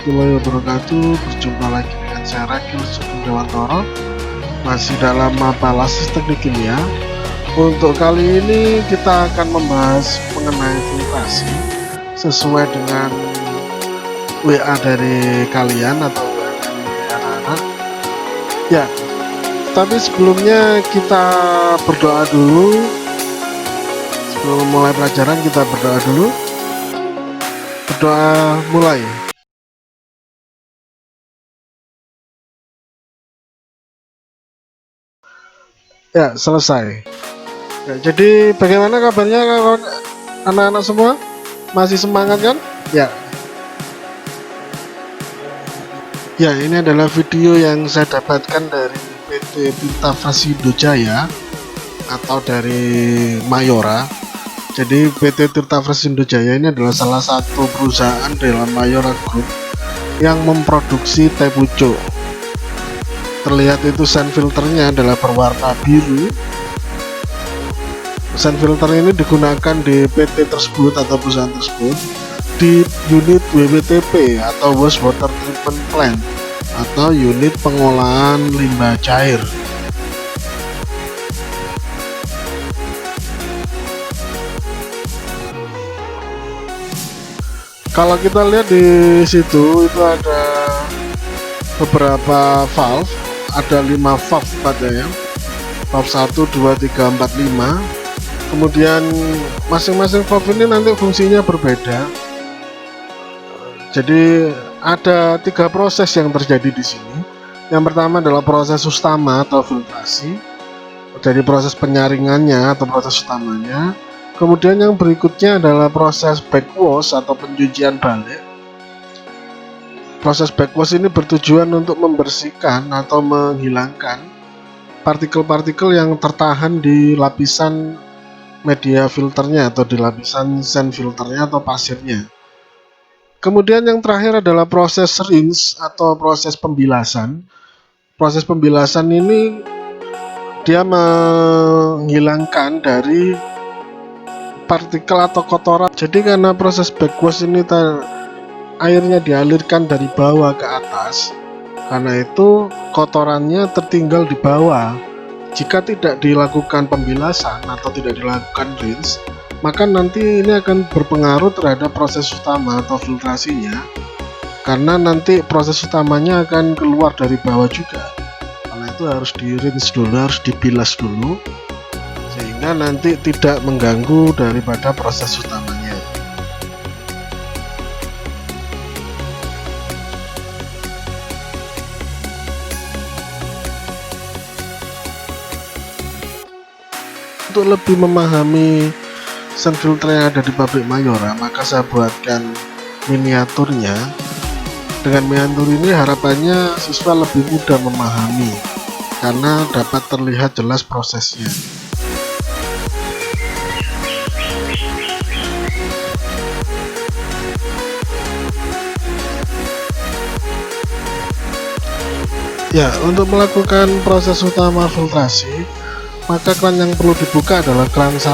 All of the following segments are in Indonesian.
Warahmatullahi wabarakatuh. Berjumpa lagi dengan saya Rakil Sugeng Dewantoro, masih dalam mata Lasis Teknik Kimia. Untuk kali ini kita akan membahas mengenai filtrasi sesuai dengan WA dari kalian atau WA dari anak-anak ya. Tapi sebelumnya kita berdoa dulu. Sebelum mulai pelajaran kita berdoa dulu. Berdoa mulai. Ya, selesai. Ya, jadi bagaimana kabarnya kawan anak-anak semua? Masih semangat kan? Ya. Ya, ini adalah video yang saya dapatkan dari PT Tirta Frasindo Jaya atau dari Mayora. Jadi PT Tirta Frasindo Jaya ini adalah salah satu perusahaan dalam Mayora Group yang memproduksi teh pucuk. Terlihat itu sand filternya adalah berwarna biru. Sand filter ini digunakan di PT tersebut atau perusahaan tersebut di unit WWTP atau Wastewater Treatment Plant atau unit pengolahan limbah cair. Kalau kita lihat di situ itu ada beberapa valve, ada 5 valve padanya, valve 1, 2, 3, 4, 5. Kemudian masing-masing valve ini nanti fungsinya berbeda. Jadi ada 3 proses yang terjadi di sini. Yang pertama adalah proses utama atau filtrasi, dari proses penyaringannya atau proses utamanya. Kemudian yang berikutnya adalah proses backwash atau pencucian balik. Proses backwash ini bertujuan untuk membersihkan atau menghilangkan partikel-partikel yang tertahan di lapisan media filternya atau di lapisan sand filternya atau pasirnya. Kemudian yang terakhir adalah proses rinse atau proses pembilasan. Proses pembilasan ini dia menghilangkan dari partikel atau kotoran. Jadi karena proses backwash ini airnya dialirkan dari bawah ke atas, karena itu kotorannya tertinggal di bawah. Jika tidak dilakukan pembilasan atau tidak dilakukan rinse, maka nanti ini akan berpengaruh terhadap proses utama atau filtrasinya, karena nanti proses utamanya akan keluar dari bawah juga. Karena itu harus di rinse dulu, harus dibilas dulu, sehingga nanti tidak mengganggu daripada proses utamanya. Untuk lebih memahami sand filter yang ada di pabrik Mayora, maka saya buatkan miniaturnya. Dengan miniatur ini harapannya siswa lebih mudah memahami karena dapat terlihat jelas prosesnya. Ya, untuk melakukan proses utama filtrasi, maka kran yang perlu dibuka adalah kran 1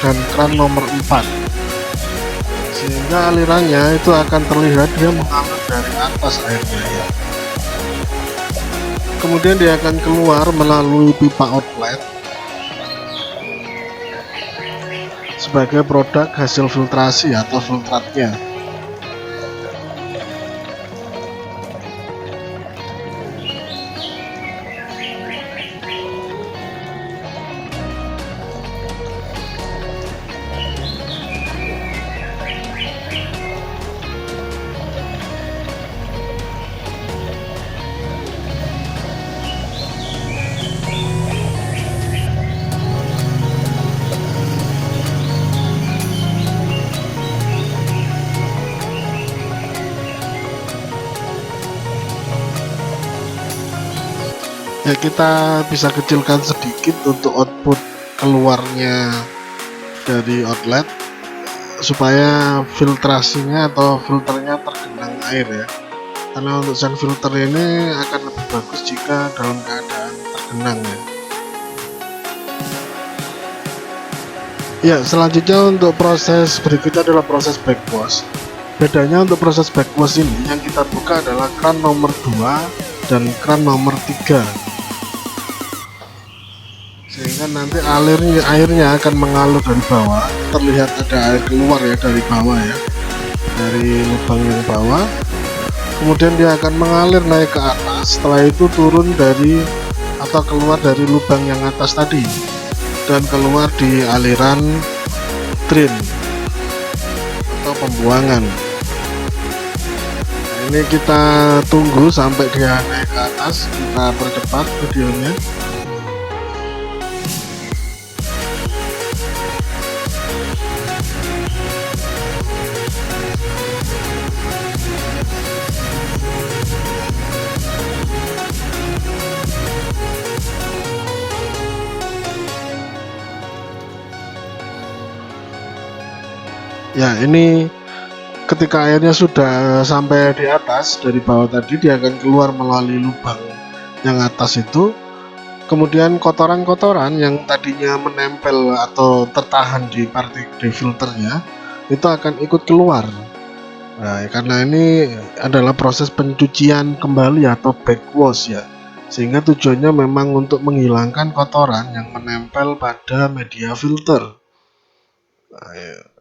dan kran nomor 4, sehingga alirannya itu akan terlihat dia mengalir dari atas airnya ya. Kemudian dia akan keluar melalui pipa outlet sebagai produk hasil filtrasi atau filtratnya. Ya, kita bisa kecilkan sedikit untuk output keluarnya dari outlet supaya filtrasinya atau filternya tergenang air ya, karena untuk sand filter ini akan lebih bagus jika dalam keadaan tergenang ya. Ya, selanjutnya untuk proses berikutnya adalah proses backwash. Bedanya untuk proses backwash ini yang kita buka adalah kran nomor 2 dan kran nomor 3, sehingga nanti airnya akan mengalir dari bawah. Terlihat ada air keluar ya dari bawah ya, dari lubang yang bawah, kemudian dia akan mengalir naik ke atas, setelah itu turun dari atau keluar dari lubang yang atas tadi dan keluar di aliran drain atau pembuangan. Nah, ini kita tunggu sampai dia naik ke atas, kita percepat videonya. Ya, ini ketika airnya sudah sampai di atas dari bawah tadi, dia akan keluar melalui lubang yang atas itu. Kemudian kotoran-kotoran yang tadinya menempel atau tertahan di filternya itu akan ikut keluar. Nah, karena ini adalah proses pencucian kembali atau backwash ya, sehingga tujuannya memang untuk menghilangkan kotoran yang menempel pada media filter. Nah, ya,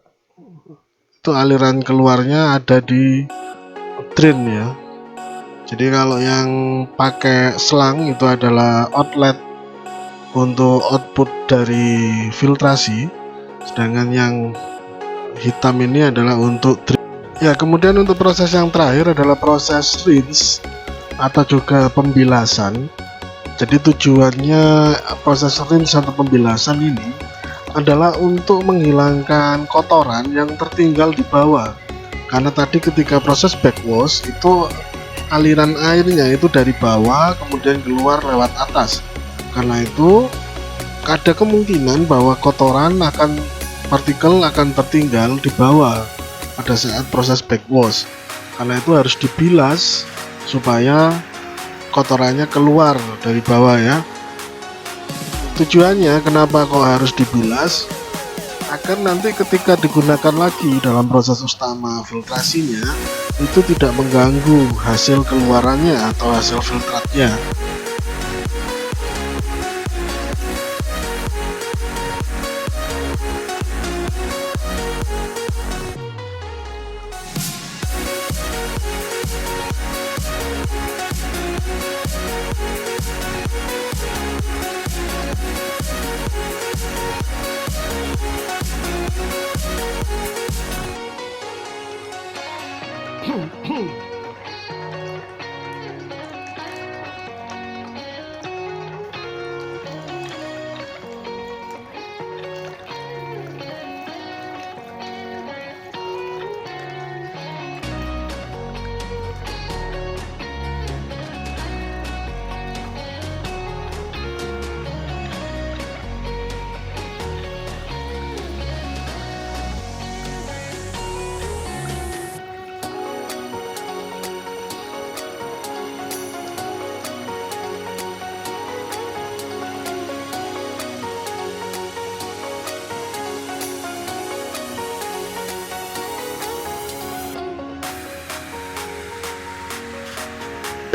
itu aliran keluarnya ada di drain ya. Jadi kalau yang pakai selang itu adalah outlet untuk output dari filtrasi, sedangkan yang hitam ini adalah untuk drain. Ya, kemudian untuk proses yang terakhir adalah proses rinse atau juga pembilasan. Jadi tujuannya proses rinse atau pembilasan ini adalah untuk menghilangkan kotoran yang tertinggal di bawah, karena tadi ketika proses backwash itu aliran airnya itu dari bawah kemudian keluar lewat atas. Karena itu ada kemungkinan bahwa kotoran partikel akan tertinggal di bawah pada saat proses backwash. Karena itu harus dibilas supaya kotorannya keluar dari bawah ya. Tujuannya kenapa kok harus dibilas, agar nanti ketika digunakan lagi dalam proses utama filtrasinya itu tidak mengganggu hasil keluarannya atau hasil filtratnya.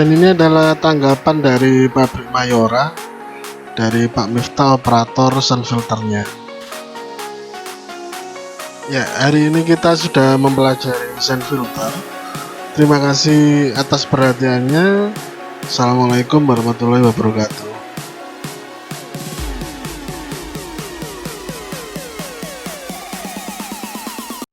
Dan ini adalah tanggapan dari pabrik Mayora, dari Pak Miftah, operator sand filternya. Ya, hari ini kita sudah mempelajari sand filter. Terima kasih atas perhatiannya. Assalamualaikum warahmatullahi wabarakatuh.